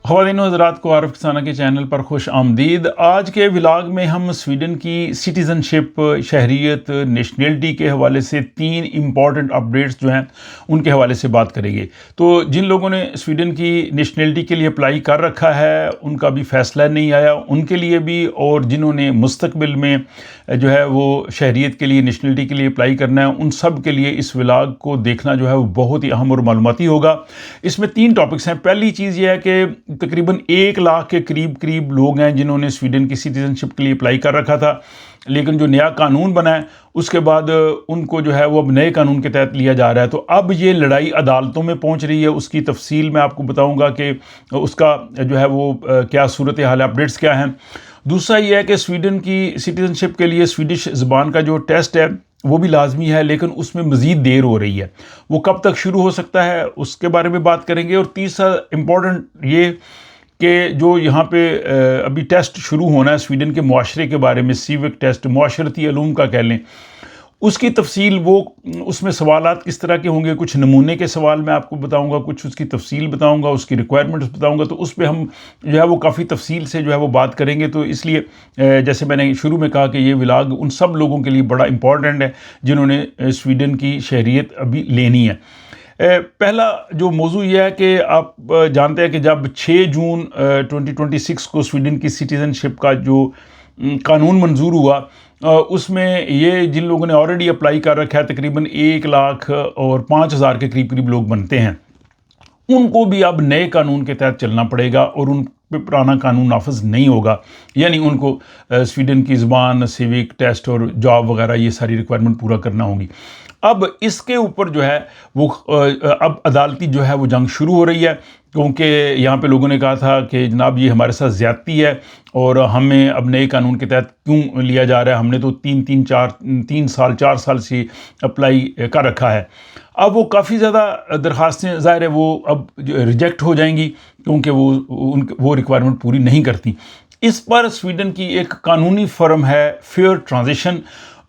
خواتین و حضرات کو عارف کسانہ کے چینل پر خوش آمدید۔ آج کے ولاگ میں ہم سویڈن کی سٹیزن شپ، شہریت، نیشنلٹی کے حوالے سے 3 امپورٹنٹ اپڈیٹس جو ہیں ان کے حوالے سے بات کریں گے۔ تو جن لوگوں نے سویڈن کی نیشنلٹی کے لیے اپلائی کر رکھا ہے، ان کا بھی فیصلہ نہیں آیا، ان کے لیے بھی، اور جنہوں نے مستقبل میں جو ہے وہ شہریت کے لیے، نیشنلٹی کے لیے اپلائی کرنا ہے، ان سب کے لیے اس ولاگ کو دیکھنا جو ہے وہ بہت ہی اہم اور معلوماتی ہوگا۔ اس میں 3 ٹاپکس ہیں۔ پہلی چیز یہ ہے کہ تقریباً 1 لاکھ کے قریب لوگ ہیں جنہوں نے سویڈن کی سٹیزن شپ کے لیے اپلائی کر رکھا تھا، لیکن جو نیا قانون بنا ہے اس کے بعد ان کو جو ہے وہ اب نئے قانون کے تحت لیا جا رہا ہے۔ تو اب یہ لڑائی عدالتوں میں پہنچ رہی ہے، اس کی تفصیل میں آپ کو بتاؤں گا کہ اس کا جو ہے وہ کیا صورتحال ہے، اپڈیٹس کیا ہیں۔ دوسرا یہ ہے کہ سویڈن کی سٹیزن شپ کے لیے سویڈش زبان کا جو ٹیسٹ ہے وہ بھی لازمی ہے، لیکن اس میں مزید دیر ہو رہی ہے۔ وہ کب تک شروع ہو سکتا ہے اس کے بارے میں بات کریں گے۔ اور تیسرا امپورٹنٹ یہ کہ جو یہاں پہ ابھی ٹیسٹ شروع ہونا ہے سویڈن کے معاشرے کے بارے میں، سیوک ٹیسٹ، معاشرتی علوم کا کہہ لیں، اس کی تفصیل، وہ اس میں سوالات کس طرح کے ہوں گے، کچھ نمونے کے سوال میں آپ کو بتاؤں گا، کچھ اس کی تفصیل بتاؤں گا، اس کی ریکوائرمنٹس بتاؤں گا، تو اس پہ ہم جو ہے وہ کافی تفصیل سے جو ہے وہ بات کریں گے۔ تو اس لیے جیسے میں نے شروع میں کہا کہ یہ ولاگ ان سب لوگوں کے لیے بڑا امپورٹنٹ ہے جنہوں نے سویڈن کی شہریت ابھی لینی ہے۔ پہلا جو موضوع یہ ہے کہ آپ جانتے ہیں کہ جب 6 جون 2026 کو سویڈن کی سٹیزن شپ کا جو قانون منظور ہوا، اس میں یہ جن لوگوں نے آلریڈی اپلائی کر رکھا ہے تقریباً 1 لاکھ اور 5,000 کے قریب لوگ بنتے ہیں، ان کو بھی اب نئے قانون کے تحت چلنا پڑے گا اور ان پہ پرانا قانون نافذ نہیں ہوگا، یعنی ان کو سویڈن کی زبان، سیوک ٹیسٹ اور جاب وغیرہ یہ ساری ریکوائرمنٹ پورا کرنا ہوگی۔ اب اس کے اوپر جو ہے وہ اب عدالتی جو ہے وہ جنگ شروع ہو رہی ہے، کیونکہ یہاں پہ لوگوں نے کہا تھا کہ جناب یہ ہمارے ساتھ زیادتی ہے اور ہمیں اب نئے قانون کے تحت کیوں لیا جا رہا ہے، ہم نے تو 4 سال سے اپلائی کر رکھا ہے۔ اب وہ کافی زیادہ درخواستیں ظاہر ہے وہ اب ریجیکٹ ہو جائیں گی، کیونکہ وہ ریکوائرمنٹ پوری نہیں کرتی۔ اس پر سویڈن کی ایک قانونی فرم ہے فیئر ٹرانزیشن،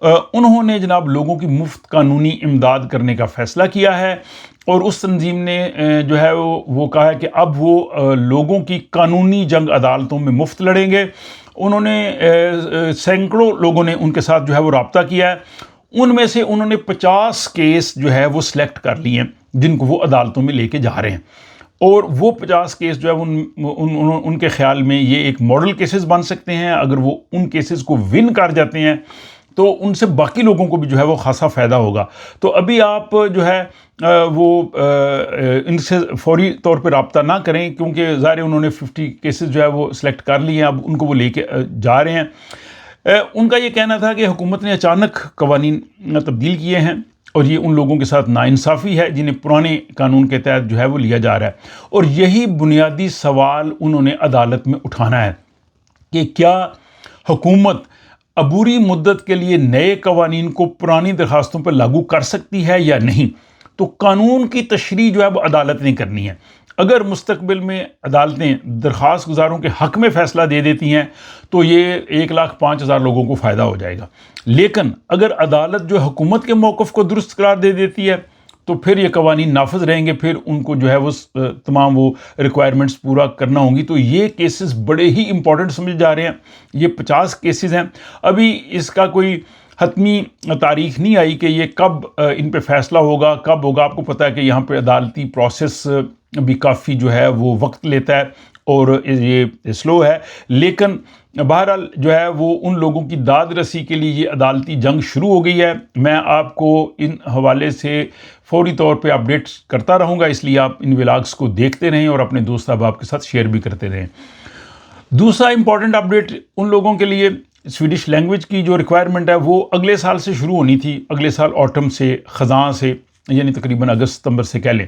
انہوں نے جناب لوگوں کی مفت قانونی امداد کرنے کا فیصلہ کیا ہے، اور اس تنظیم نے جو ہے وہ کہا ہے کہ اب وہ لوگوں کی قانونی جنگ عدالتوں میں مفت لڑیں گے۔ انہوں نے سینکڑوں لوگوں نے ان کے ساتھ جو ہے وہ رابطہ کیا ہے، ان میں سے انہوں نے 50 کیس جو ہے وہ سلیکٹ کر لیے ہیں جن کو وہ عدالتوں میں لے کے جا رہے ہیں، اور وہ 50 کیس جو ہے ان کے خیال میں یہ ایک ماڈل کیسز بن سکتے ہیں۔ اگر وہ ان کیسز کو ون کر جاتے ہیں تو ان سے باقی لوگوں کو بھی جو ہے وہ خاصا فائدہ ہوگا۔ تو ابھی آپ جو ہے وہ ان سے فوری طور پہ رابطہ نہ کریں، کیونکہ ظاہر انہوں نے 50 کیسز جو ہے وہ سلیکٹ کر لیے ہیں، اب ان کو وہ لے کے جا رہے ہیں۔ ان کا یہ کہنا تھا کہ حکومت نے اچانک قوانین تبدیل کیے ہیں، اور یہ ان لوگوں کے ساتھ ناانصافی ہے جنہیں پرانے قانون کے تحت جو ہے وہ لیا جا رہا ہے، اور یہی بنیادی سوال انہوں نے عدالت میں اٹھانا ہے کہ کیا حکومت عبوری مدت کے لیے نئے قوانین کو پرانی درخواستوں پر لاگو کر سکتی ہے یا نہیں۔ تو قانون کی تشریح جو ہے وہ عدالت نے کرنی ہے۔ اگر مستقبل میں عدالتیں درخواست گزاروں کے حق میں فیصلہ دے دیتی ہیں تو یہ 1,05,000 لوگوں کو فائدہ ہو جائے گا، لیکن اگر عدالت جو حکومت کے موقف کو درست قرار دے دیتی ہے تو پھر یہ قوانین نافذ رہیں گے، پھر ان کو جو ہے وہ تمام وہ ریکوائرمنٹس پورا کرنا ہوں گی۔ تو یہ کیسز بڑے ہی امپورٹنٹ سمجھے جا رہے ہیں۔ یہ 50 کیسز ہیں، ابھی اس کا کوئی حتمی تاریخ نہیں آئی کہ یہ کب ان پہ فیصلہ ہوگا، کب ہوگا۔ آپ کو پتہ ہے کہ یہاں پہ عدالتی پروسیس بھی کافی جو ہے وہ وقت لیتا ہے اور یہ سلو ہے، لیکن بہرحال جو ہے وہ ان لوگوں کی داد رسی کے لیے یہ عدالتی جنگ شروع ہو گئی ہے۔ میں آپ کو ان حوالے سے فوری طور پہ اپڈیٹس کرتا رہوں گا، اس لیے آپ ان ولاگس کو دیکھتے رہیں اور اپنے دوست احباب کے ساتھ شیئر بھی کرتے رہیں۔ دوسرا امپورٹنٹ اپڈیٹ ان لوگوں کے لیے، سویڈش لینگویج کی جو ریکوائرمنٹ ہے وہ اگلے سال سے شروع ہونی تھی، اگلے سال آٹم سے، خزاں سے، یعنی تقریباً اگست ستمبر سے کہہ لیں،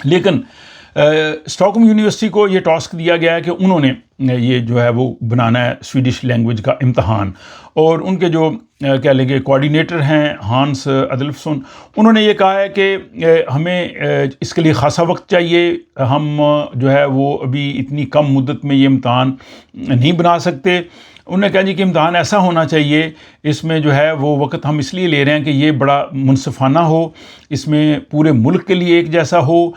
لیکن اسٹاکہولم یونیورسٹی کو یہ ٹاسک دیا گیا ہے کہ انہوں نے یہ جو ہے وہ بنانا ہے سویڈش لینگویج کا امتحان، اور ان کے جو کہہ لیں گے کوآرڈینیٹر ہیں ہانس ادلفسون، انہوں نے یہ کہا ہے کہ ہمیں اس کے لیے خاصا وقت چاہیے، ہم جو ہے وہ ابھی اتنی کم مدت میں یہ امتحان نہیں بنا سکتے، انہوں نے کہا جی کہ امتحان ایسا ہونا چاہیے، اس میں جو ہے وہ وقت ہم اس لیے لے رہے ہیں کہ یہ بڑا منصفانہ ہو، اس میں پورے ملک کے لیے ایک جیسا ہو،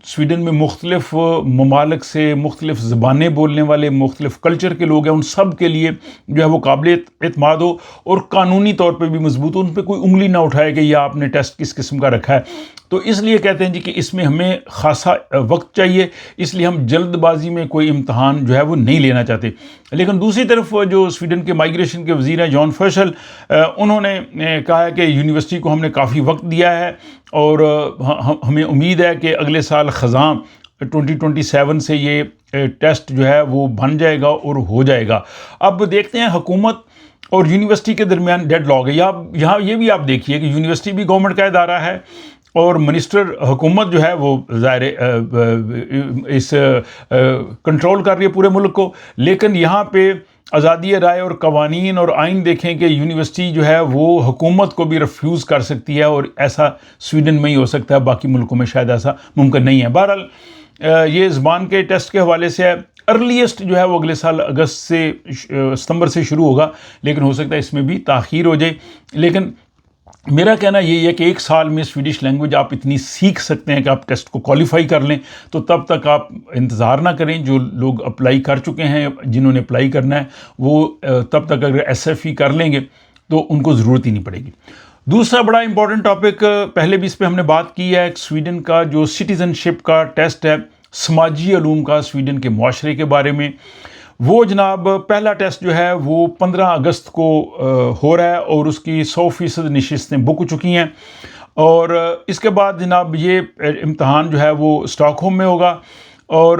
سویڈن میں مختلف ممالک سے مختلف زبانیں بولنے والے مختلف کلچر کے لوگ ہیں، ان سب کے لیے جو ہے وہ قابل اعتماد ہو اور قانونی طور پہ بھی مضبوط ہو، ان پہ کوئی انگلی نہ اٹھائے کہ یہ آپ نے ٹیسٹ کس قسم کا رکھا ہے۔ تو اس لیے کہتے ہیں جی کہ اس میں ہمیں خاصا وقت چاہیے، اس لیے ہم جلد بازی میں کوئی امتحان جو ہے وہ نہیں لینا چاہتے۔ لیکن دوسری طرف جو سویڈن کے مائیگریشن کے وزیر ہیں جان فیشل، انہوں نے کہا ہے کہ یونیورسٹی کو ہم نے کافی وقت دیا ہے اور ہمیں امید ہے کہ اگلے سال خزاں 2027 سے یہ ٹیسٹ جو ہے وہ بن جائے گا اور ہو جائے گا۔ اب دیکھتے ہیں حکومت اور یونیورسٹی کے درمیان ڈیڈ لاک ہے، یہاں یہ بھی آپ دیکھیے کہ یونیورسٹی بھی گورنمنٹ کا ادارہ ہے اور منسٹر حکومت جو ہے وہ ظاہر اس کنٹرول کر رہی ہے پورے ملک کو، لیکن یہاں پہ آزادی رائے اور قوانین اور آئین دیکھیں کہ یونیورسٹی جو ہے وہ حکومت کو بھی ریفیوز کر سکتی ہے، اور ایسا سویڈن میں ہی ہو سکتا ہے، باقی ملکوں میں شاید ایسا ممکن نہیں ہے۔ بہرحال یہ زبان کے ٹیسٹ کے حوالے سے ہے، ارلیسٹ جو ہے وہ اگلے سال اگست سے ستمبر سے شروع ہوگا، لیکن ہو سکتا ہے اس میں بھی تاخیر ہو جائے۔ لیکن میرا کہنا یہ ہے کہ ایک سال میں سویڈش لینگویج آپ اتنی سیکھ سکتے ہیں کہ آپ ٹیسٹ کو کوالیفائی کر لیں، تو تب تک آپ انتظار نہ کریں۔ جو لوگ اپلائی کر چکے ہیں، جنہوں نے اپلائی کرنا ہے، وہ تب تک اگر ایس ایف ای کر لیں گے تو ان کو ضرورت ہی نہیں پڑے گی۔ دوسرا بڑا امپورٹنٹ ٹاپک، پہلے بھی اس پہ ہم نے بات کی ہے، سویڈن کا جو سٹیزن شپ کا ٹیسٹ ہے، سماجی علوم کا، سویڈن کے معاشرے کے بارے میں، وہ جناب پہلا ٹیسٹ جو ہے وہ 15 اگست کو ہو رہا ہے اور اس کی 100% نشستیں بک ہو چکی ہیں، اور اس کے بعد جناب یہ امتحان جو ہے وہ اسٹاک ہوم میں ہوگا، اور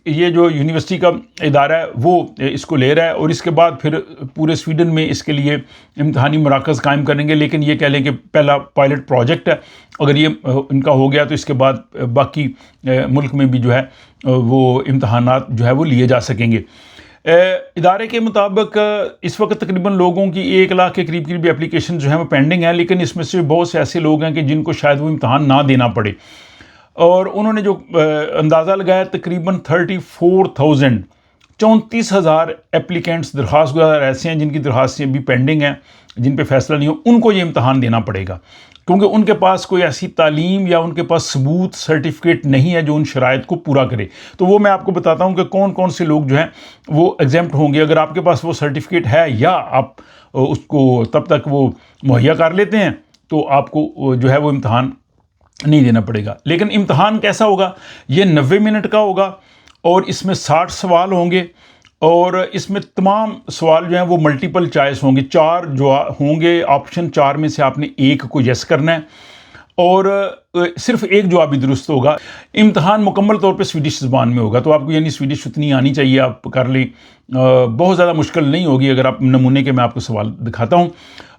یہ جو یونیورسٹی کا ادارہ ہے وہ اس کو لے رہا ہے، اور اس کے بعد پھر پورے سویڈن میں اس کے لیے امتحانی مراکز قائم کریں گے۔ لیکن یہ کہہ لیں کہ پہلا پائلٹ پروجیکٹ ہے، اگر یہ ان کا ہو گیا تو اس کے بعد باقی ملک میں بھی جو ہے وہ امتحانات جو ہے وہ لیے جا سکیں گے۔ ادارے کے مطابق اس وقت تقریباً لوگوں کی 1 لاکھ کے قریب اپلیکیشن جو ہیں وہ پینڈنگ ہیں، لیکن اس میں سے بہت سے ایسے لوگ ہیں کہ جن کو شاید وہ امتحان نہ دینا پڑے، اور انہوں نے جو اندازہ لگایا تقریباً 34,000 اپلیکینٹس، درخواست گزار ایسے ہیں جن کی درخواستیں ابھی پینڈنگ ہیں، جن پہ فیصلہ نہیں ہو، ان کو یہ امتحان دینا پڑے گا، کیونکہ ان کے پاس کوئی ایسی تعلیم یا ان کے پاس ثبوت سرٹیفکیٹ نہیں ہے جو ان شرائط کو پورا کرے۔ تو وہ میں آپ کو بتاتا ہوں کہ کون کون سے لوگ جو ہیں وہ ایگزمپٹ ہوں گے۔ اگر آپ کے پاس وہ سرٹیفکیٹ ہے یا آپ اس کو تب تک وہ مہیا کر لیتے ہیں تو آپ کو جو ہے وہ امتحان نہیں دینا پڑے گا۔ لیکن امتحان کیسا ہوگا؟ یہ 90 منٹ کا ہوگا، اور اس میں 60 سوال ہوں گے، اور اس میں تمام سوال جو ہیں وہ ملٹیپل چوائس ہوں گے، 4 جو ہوں گے آپشن، 4 میں سے آپ نے ایک کو یس کرنا ہے، اور صرف ایک جواب بھی درست ہوگا۔ امتحان مکمل طور پہ سویڈش زبان میں ہوگا، تو آپ کو یعنی سویڈش اتنی آنی چاہیے، آپ کر لیں، بہت زیادہ مشکل نہیں ہوگی اگر آپ نمونے کے میں آپ کو سوال دکھاتا ہوں۔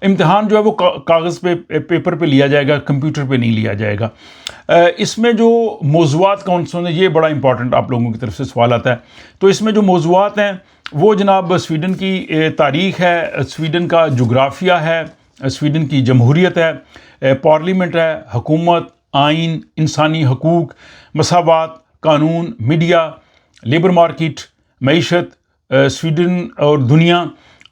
امتحان جو ہے وہ کاغذ پہ پیپر پہ لیا جائے گا، کمپیوٹر پہ نہیں لیا جائے گا۔ اس میں جو موضوعات کون سے ہیں، یہ بڑا امپورٹنٹ آپ لوگوں کی طرف سے سوال آتا ہے۔ تو اس میں جو موضوعات ہیں وہ جناب سویڈن کی تاریخ ہے، سویڈن کا جغرافیہ ہے، سویڈن کی جمہوریت ہے، پارلیمنٹ ہے، حکومت، آئین، انسانی حقوق، مساوات، قانون، میڈیا، لیبر مارکیٹ، معیشت، سویڈن اور دنیا،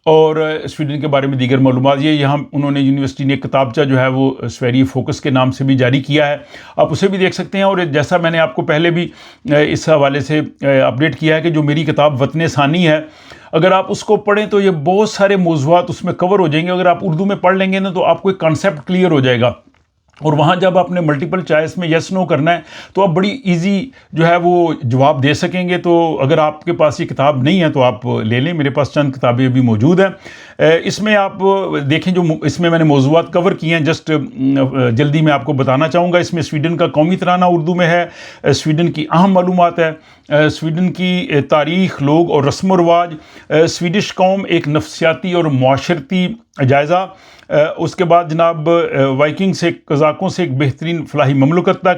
اور سویڈن کے بارے میں دیگر معلومات۔ یہ یہاں انہوں نے یونیورسٹی نے ایک کتابچہ جو ہے وہ سویری فوکس کے نام سے بھی جاری کیا ہے، آپ اسے بھی دیکھ سکتے ہیں۔ اور جیسا میں نے آپ کو پہلے بھی اس حوالے سے اپڈیٹ کیا ہے کہ جو میری کتاب وطن ثانی ہے، اگر آپ اس کو پڑھیں تو یہ بہت سارے موضوعات اس میں کور ہو جائیں گے۔ اگر آپ اردو میں پڑھ لیں گے نا تو آپ کو ایک کانسیپٹ کلیئر ہو جائے گا، اور وہاں جب آپ نے ملٹیپل چوائس میں یس نو کرنا ہے تو آپ بڑی ایزی جو ہے وہ جواب دے سکیں گے۔ تو اگر آپ کے پاس یہ کتاب نہیں ہے تو آپ لے لیں، میرے پاس چند کتابیں بھی موجود ہیں۔ اس میں آپ دیکھیں جو اس میں نے موضوعات کور کیے ہیں، جسٹ جلدی میں آپ کو بتانا چاہوں گا۔ اس میں سویڈن کا قومی ترانہ اردو میں ہے، سویڈن کی اہم معلومات ہے، سویڈن کی تاریخ، لوگ اور رسم و رواج، سویڈش قوم ایک نفسیاتی اور معاشرتی جائزہ، اس کے بعد جناب وائکنگ سے قزاقوں سے ایک بہترین فلاحی مملکت تک،